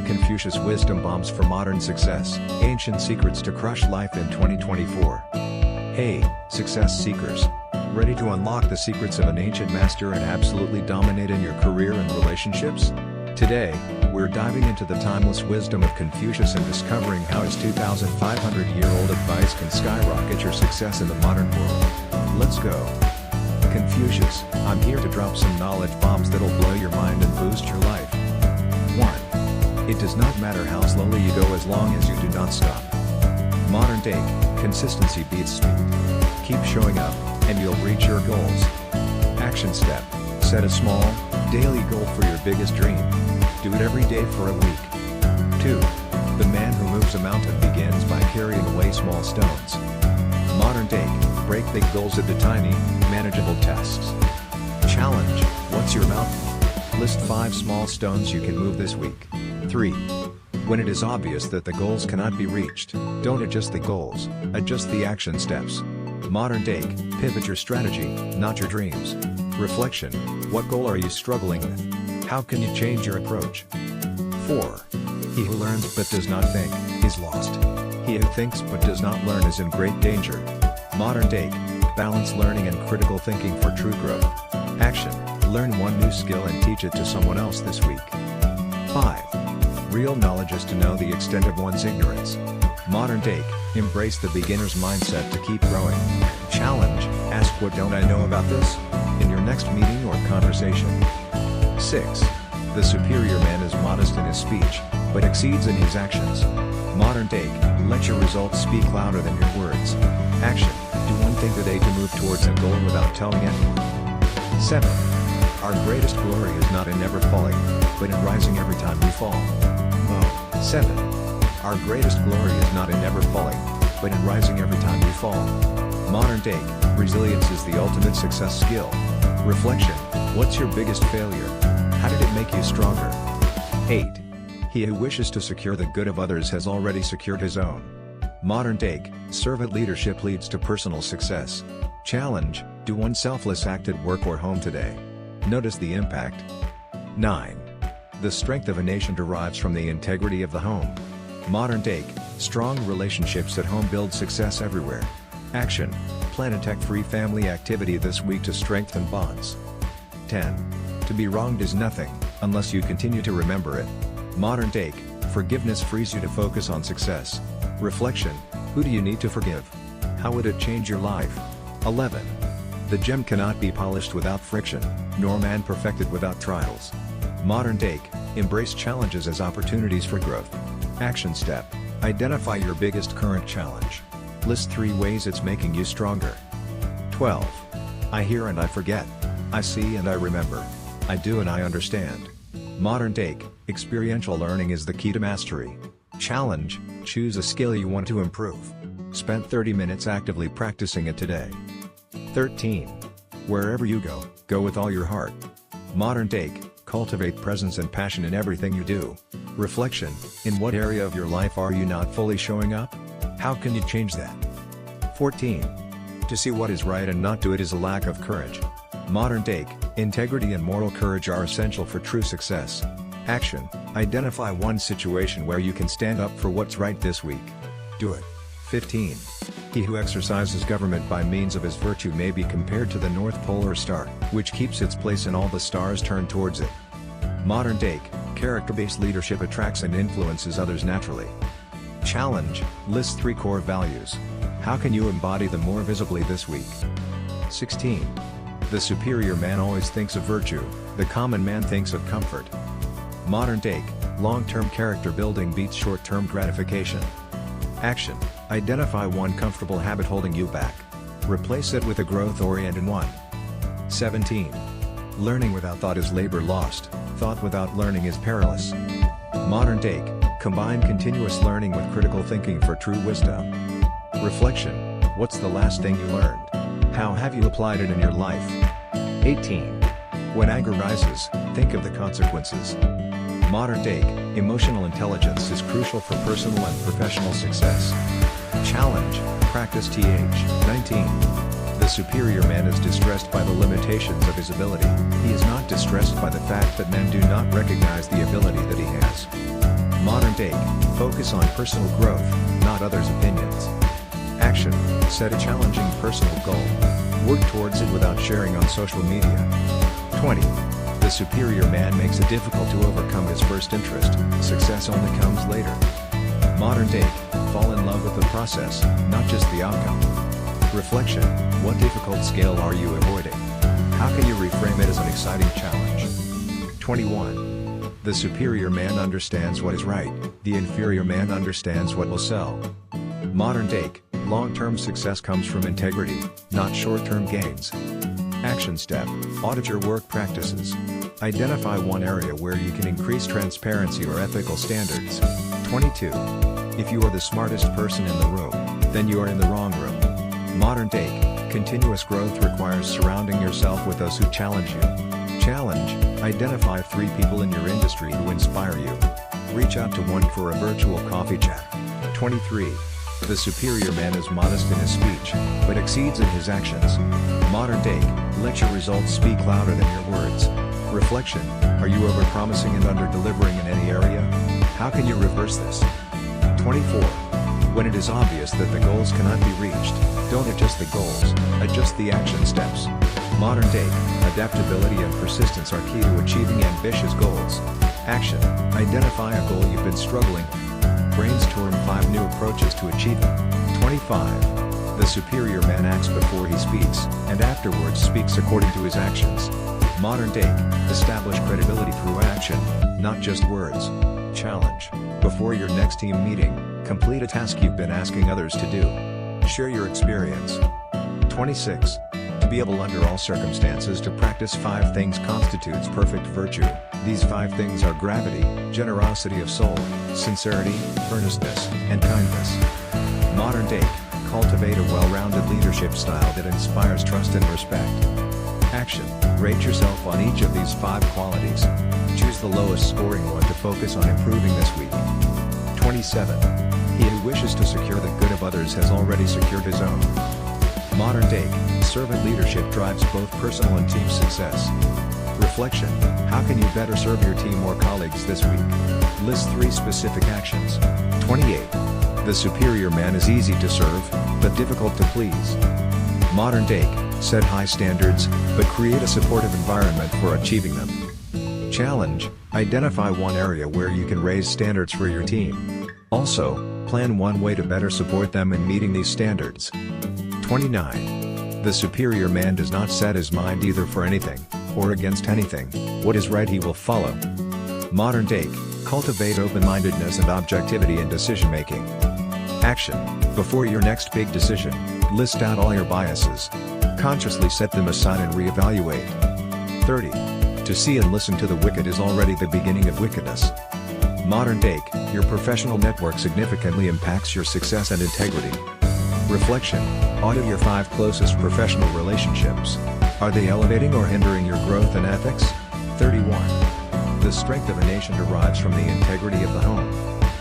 Confucius Wisdom Bombs for Modern Success, Ancient Secrets to Crush Life in 2024. Hey, success seekers! Ready to unlock the secrets of an ancient master and absolutely dominate in your career and relationships? Today, we're diving into the timeless wisdom of Confucius and discovering how his 2,500-year-old advice can skyrocket your success in the modern world. Let's go! Confucius, I'm here to drop some knowledge bombs that'll blow your mind and boost your life. 1. It does not matter how slowly you go as long as you do not stop. Modern day, consistency beats speed. Keep showing up, and you'll reach your goals. Action step: set a small, daily goal for your biggest dream. Do it every day for a week. 2. The man who moves a mountain begins by carrying away small stones. Modern day, break big goals into tiny, manageable tasks. Challenge: what's your mountain? List 5 small stones you can move this week. 3. When it is obvious that the goals cannot be reached, don't adjust the goals, adjust the action steps. Modern day, pivot your strategy, not your dreams. Reflection: what goal are you struggling with? How can you change your approach? 4. He who learns but does not think, is lost. He who thinks but does not learn is in great danger. Modern day, balance learning and critical thinking for true growth. Action: learn one new skill and teach it to someone else this week. 5. Real knowledge is to know the extent of one's ignorance. Modern day, embrace the beginner's mindset to keep growing. Challenge: ask what don't I know about this? In your next meeting or conversation. 6. The superior man is modest in his speech, but exceeds in his actions. Modern day, let your results speak louder than your words. Action: do one thing today to move towards a goal without telling anyone. 7. Our greatest glory is not in never falling, but in rising every time we fall. 7. Our greatest glory is not in never falling, but in rising every time we fall. Modern day, resilience is the ultimate success skill. Reflection: what's your biggest failure? How did it make you stronger? 8. He who wishes to secure the good of others has already secured his own. Modern day, servant leadership leads to personal success. Challenge: do one selfless act at work or home today. Notice the impact. 9. The strength of a nation derives from the integrity of the home. Modern day, strong relationships at home build success everywhere. Action: plan a tech-free family activity this week to strengthen bonds. 10. To be wronged is nothing, unless you continue to remember it. Modern day, forgiveness frees you to focus on success. Reflection: who do you need to forgive? How would it change your life? 11. The gem cannot be polished without friction, nor man perfected without trials. Modern day, embrace challenges as opportunities for growth. Action step: identify your biggest current challenge. List 3 ways it's making you stronger. 12. I hear and I forget. I see and I remember. I do and I understand. Modern day, experiential learning is the key to mastery. Challenge: choose a skill you want to improve. Spend 30 minutes actively practicing it today. 13. Wherever you go, go with all your heart. Modern day, cultivate presence and passion in everything you do. Reflection: in what area of your life are you not fully showing up? How can you change that? 14. To see what is right and not do it is a lack of courage. Modern day, integrity and moral courage are essential for true success. Action: identify one situation where you can stand up for what's right this week. Do it. 15. He who exercises government by means of his virtue may be compared to the North Polar Star, which keeps its place and all the stars turn towards it. Modern day, character-based leadership attracts and influences others naturally. Challenge: list 3 core values. How can you embody them more visibly this week? 16. The superior man always thinks of virtue, the common man thinks of comfort. Modern day, long-term character building beats short-term gratification. Action: identify one comfortable habit holding you back. Replace it with a growth-oriented one. 17. Learning without thought is labor lost, thought without learning is perilous. Modern day, combine continuous learning with critical thinking for true wisdom. Reflection: what's the last thing you learned? How have you applied it in your life? 18. When anger rises, think of the consequences. Modern day, emotional intelligence is crucial for personal and professional success. Challenge: practice th. 19. The superior man is distressed by the limitations of his ability. He is not distressed by the fact that men do not recognize the ability that he has. take, focus on personal growth, not others' opinions. Action, set a challenging personal goal. Work towards it without sharing on social media. 20. The superior man makes it difficult to overcome his first interest, success only comes later. Modern take, fall in love with the process, not just the outcome. Reflection, what difficult scale are you avoiding? How can you reframe it as an exciting challenge? 21. The superior man understands what is right, the inferior man understands what will sell. Modern take, long-term success comes from integrity, not short-term gains. Action step, audit your work practices. Identify one area where you can increase transparency or ethical standards. 22. If you are the smartest person in the room, then you are in the wrong room. Modern take, continuous growth requires surrounding yourself with those who challenge you. Challenge, identify 3 people in your industry who inspire you. Reach out to one for a virtual coffee chat. 23. The superior man is modest in his speech, but exceeds in his actions. Modern take, let your results speak louder than your words. Reflection, are you overpromising and under-delivering in any area? How can you reverse this? 24. When it is obvious that the goals cannot be reached, don't adjust the goals, adjust the action steps. Modern take, adaptability and persistence are key to achieving ambitious goals. Action, identify a goal you've been struggling with. Brainstorm 5 new approaches to achieve it. 25. The superior man acts before he speaks, and afterwards speaks according to his actions. Modern take, establish credibility through action, not just words. Challenge, before your next team meeting, complete a task you've been asking others to do. Share your experience. 26. To be able under all circumstances to practice 5 things constitutes perfect virtue. These 5 things are gravity, generosity of soul, sincerity, earnestness, and kindness. Modern take, cultivate a well-rounded leadership style that inspires trust and respect. Action, rate yourself on each of these 5 qualities. Choose the lowest scoring one to focus on improving this week. 27. He who wishes to secure the good of others has already secured his own. Modern take, servant leadership drives both personal and team success. Reflection, how can you better serve your team or colleagues this week? List 3 specific actions. 28. The superior man is easy to serve, but difficult to please. Modern take, set high standards, but create a supportive environment for achieving them. Challenge, identify one area where you can raise standards for your team. Also, plan one way to better support them in meeting these standards. 29. The superior man does not set his mind either for anything, or against anything. What is right he will follow. Modern take, cultivate open-mindedness and objectivity in decision-making. Action, before your next big decision, list out all your biases. Consciously set them aside and reevaluate. 30. To see and listen to the wicked is already the beginning of wickedness. Modern take, your professional network significantly impacts your success and integrity. Reflection, audit your 5 closest professional relationships. Are they elevating or hindering your growth and ethics? 31. The strength of a nation derives from the integrity of the home.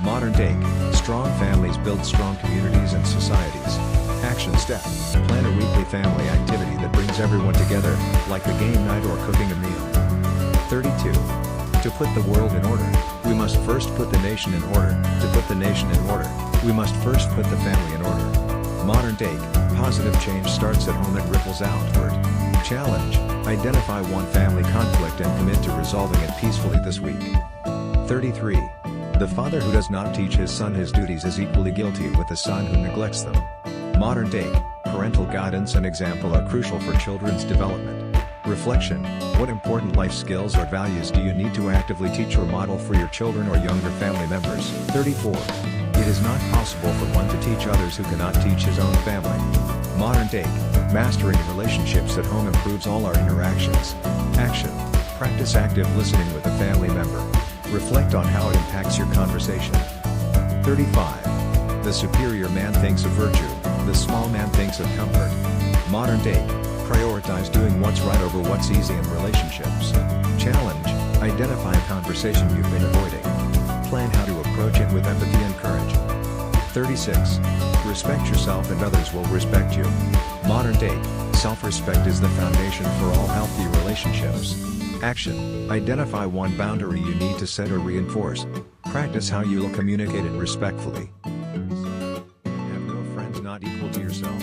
Modern take, strong families build strong communities and societies. Action step, plan a weekly family activity that brings everyone together, like a game night or cooking a meal. 32. To put the world in order, we must first put the nation in order. To put the nation in order, we must first put the family in order. Modern take, positive change starts at home and ripples outward. Challenge, identify one family conflict and commit to resolving it peacefully this week. 33. The father who does not teach his son his duties is equally guilty with the son who neglects them. Modern take, parental guidance and example are crucial for children's development. Reflection, what important life skills or values do you need to actively teach or model for your children or younger family members? 34. It is not possible for one to teach others who cannot teach his own family. Modern take, mastering relationships at home improves all our interactions. Action, practice active listening with a family member. Reflect on how it impacts your conversation. 35. The superior man thinks of virtue, the small man thinks of comfort. Modern take, prioritize doing what's right over what's easy in relationships. Challenge, identify a conversation you've been avoiding. Plan how to approach it with empathy and courage. 36. Respect yourself and others will respect you. Modern take, self-respect is the foundation for all healthy relationships. Action, identify one boundary you need to set or reinforce. Practice how you will communicate it respectfully. Have no friends not equal to yourself.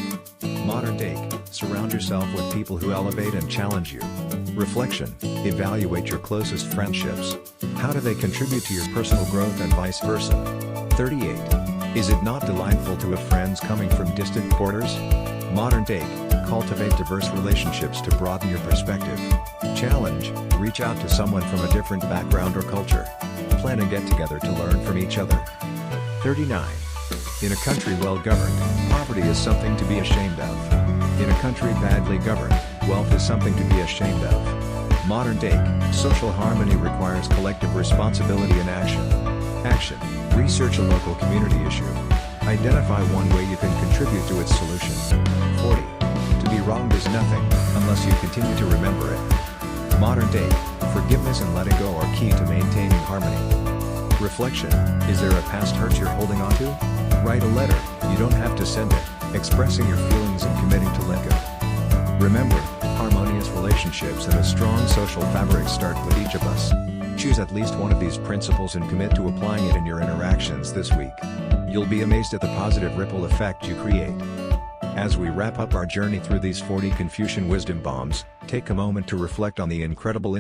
Modern take, surround yourself with people who elevate and challenge you. Reflection, evaluate your closest friendships. How do they contribute to your personal growth and vice versa? 38. Is it not delightful to have friends coming from distant quarters? Modern take, cultivate diverse relationships to broaden your perspective. Challenge, reach out to someone from a different background or culture. Plan a get-together to learn from each other. 39. In a country well governed, poverty is something to be ashamed of. In a country badly governed, wealth is something to be ashamed of. Modern take, social harmony requires collective responsibility and action. Action, research a local community issue. Identify one way you can contribute to its solution. 40. To be wronged is nothing, unless you continue to remember it. Modern take, forgiveness and letting go are key to maintaining harmony. Reflection, is there a past hurt you're holding on to? Write a letter, you don't have to send it, expressing your feelings and committing to let go. Remember, harmonious relationships and a strong social fabric start with each of us. Choose at least one of these principles and commit to applying it in your interactions this week. You'll be amazed at the positive ripple effect you create. As we wrap up our journey through these 40 Confucian wisdom bombs, take a moment to reflect on the incredible